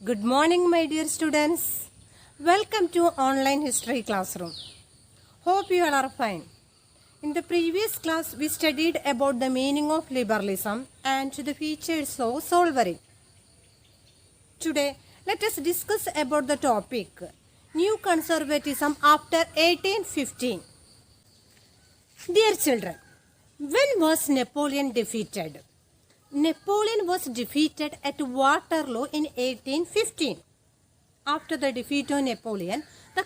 Good morning, my dear students. Welcome to online history classroom. Hope you all are fine. In the previous class, we studied about the meaning of liberalism and the features of slavery. Today, let us discuss about the topic New Conservatism after 1815. Dear children, when was Napoleon defeated? Napoleon was defeated at Waterloo in 1815. After the defeat of Napoleon, the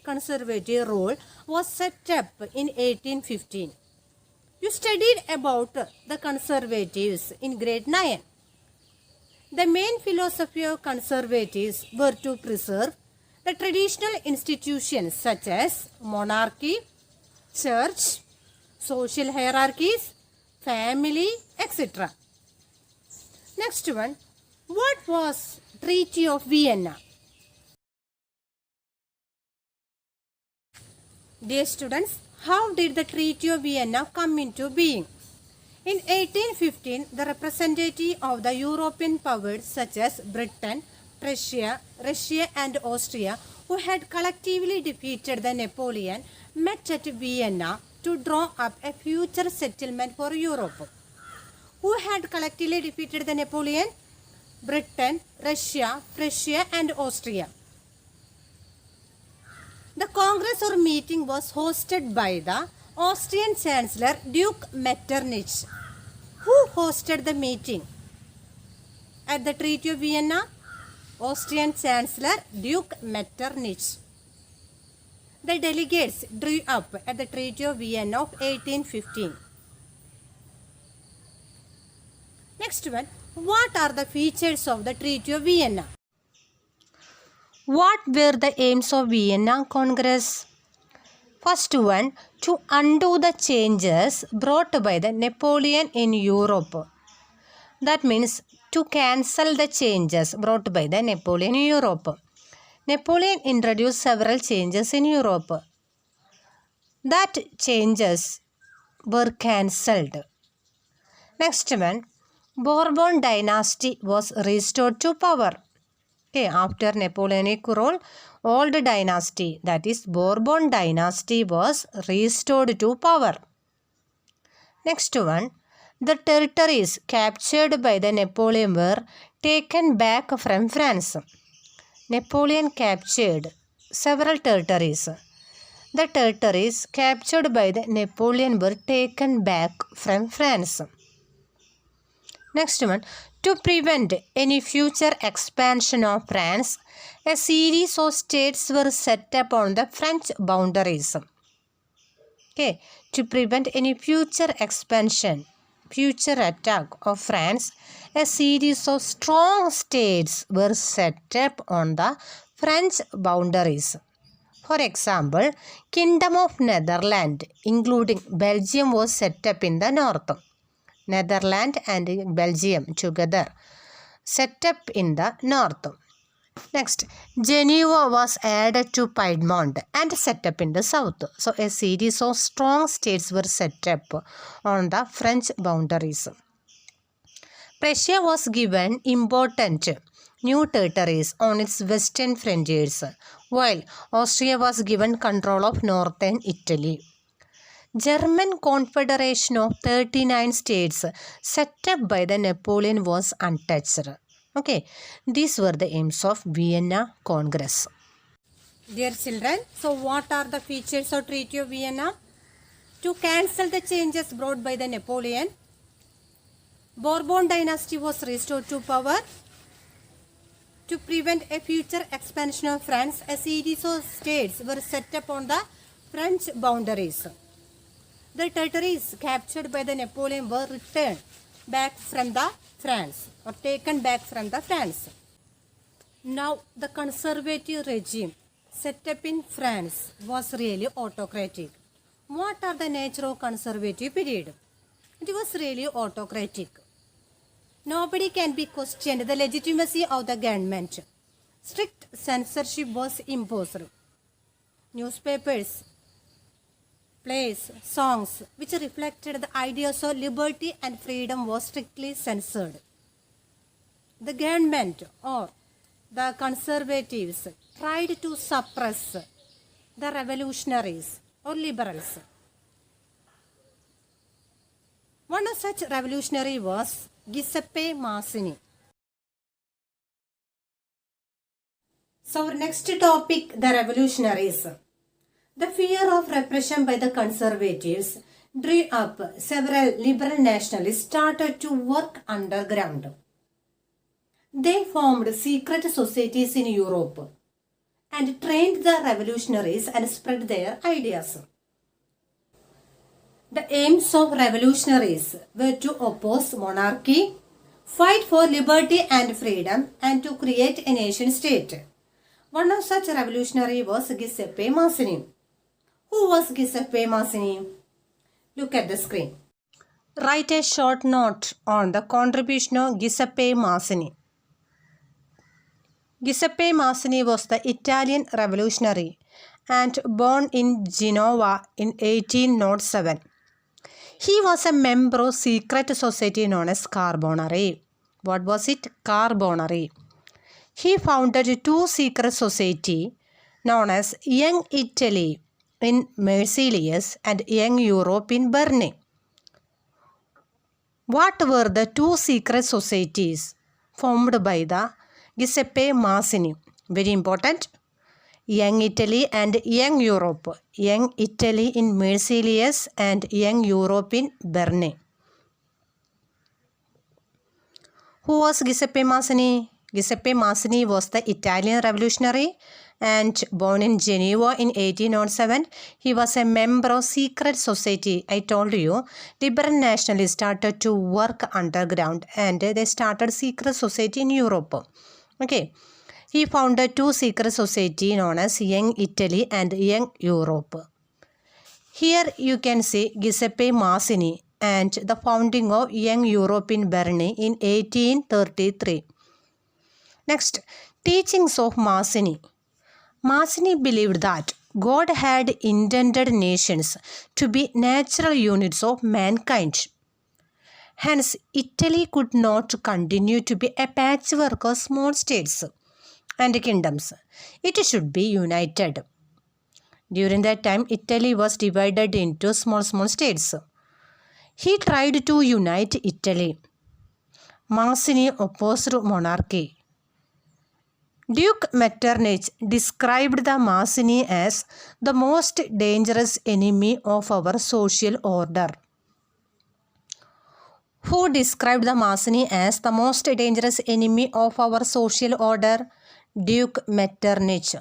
conservative rule was set up in 1815. You studied about the conservatives in grade 9. The main philosophy of conservatives were to preserve the traditional institutions such as monarchy, church, social hierarchies, family, etc. Next one, what was Treaty of Vienna? Dear students, how did the Treaty of Vienna come into being? In 1815, the representative of the European powers such as Britain, Russia and Austria, who had collectively defeated the Napoleon, met at Vienna to draw up a future settlement for Europe. Who had collectively defeated the Napoleon? Britain, Russia and Austria. The Congress or meeting was hosted by the Austrian Chancellor Duke Metternich. Who hosted the meeting? At the Treaty of Vienna, Austrian Chancellor Duke Metternich. The delegates drew up at the Treaty of Vienna of 1815. Next one, what are the features of the Treaty of Vienna? What were the aims of Vienna Congress? First one, to undo the changes brought by the Napoleon in Europe. That means to cancel the changes brought by the Napoleon in Europe. Napoleon introduced several changes in Europe. That changes were cancelled. Next one, Bourbon dynasty was restored to power. Okay, after Napoleonic rule, old dynasty, that is Bourbon dynasty, was restored to power. Next one, the territories captured by the Napoleon were taken back from France. Napoleon captured several territories. The territories captured by the Napoleon were taken back from France. Next one, to prevent any future expansion of France, a series of states were set up on the French boundaries. Okay, to prevent any future expansion, future attack of France, a series of strong states were set up on the French boundaries. For example, Kingdom of Netherlands, including Belgium, was set up in the north. Netherlands and Belgium together set up in the north. Next, Geneva was added to Piedmont and set up in the south. So, a series of strong states were set up on the French boundaries. Prussia was given important new territories on its western frontiers, while Austria was given control of northern Italy. German Confederation of 39 states set up by the Napoleon was untouched. Okay, these were the aims of Vienna Congress. Dear children, so what are the features of Treaty of Vienna? To cancel the changes brought by the Napoleon, Bourbon dynasty was restored to power. To prevent a future expansion of France, a series of states were set up on the French boundaries. The territories captured by the Napoleon were returned back from the France or taken back from the France. Now the conservative regime set up in France was really autocratic. What are the nature of conservative period? It was really autocratic. Nobody can be questioned the legitimacy of the government. Strict censorship was imposed. Newspapers, plays, songs which reflected the ideas of liberty and freedom was strictly censored. the government or the conservatives tried to suppress the revolutionaries or liberals. One of such revolutionary was Giuseppe Mazzini. So our next topic, the revolutionaries. The fear of repression by the conservatives drew up several liberal nationalists started to work underground. They formed secret societies in Europe and trained the revolutionaries and spread their ideas. The aims of revolutionaries were to oppose monarchy, fight for liberty and freedom, and to create a nation state. One of such revolutionary was Giuseppe Mazzini. Who was Giuseppe Mazzini? Look at the screen. Write a short note on the contribution of Giuseppe Mazzini. Giuseppe Mazzini was the Italian revolutionary and born in Genoa in 1807. He was a member of secret society known as Carbonari. What was it? Carbonari. He founded two secret societies known as Young Italy in Marseilles and Young Europe in Berne. What were the two secret societies formed by the Giuseppe Mazzini? Very important. Young Italy and Young Europe. Young Italy in Marseilles and Young Europe in Berne. Who was Giuseppe Mazzini? Giuseppe Mazzini was the Italian revolutionary and born in Genoa in 1807. He was a member of secret society. I told you, liberal nationalists started to work underground and they started secret society in Europe. Okay. He founded two secret societies known as Young Italy and Young Europe. Here you can see Giuseppe Mazzini and the founding of Young Europe in Berne in 1833. Next, teachings of Mazzini. Mazzini believed that God had intended nations to be natural units of mankind. Hence, Italy could not continue to be a patchwork of small states and kingdoms. It should be united. During that time, Italy was divided into small states. He tried to unite Italy. Mazzini opposed monarchy. Duke Metternich described the Mazzini as the most dangerous enemy of our social order. Who described the Mazzini as the most dangerous enemy of our social order? Duke Metternich.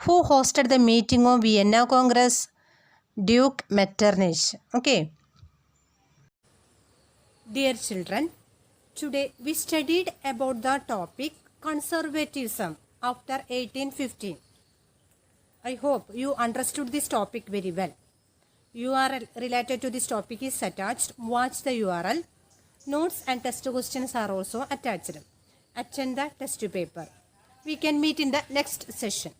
Who hosted the meeting of Vienna Congress? Duke Metternich. Okay. Dear children, today we studied about the topic conservatism after 1815. I hope you understood this topic very well. URL related to this topic is attached. Watch the URL. Notes and test questions are also attached. Attend the test paper. We can meet in the next session.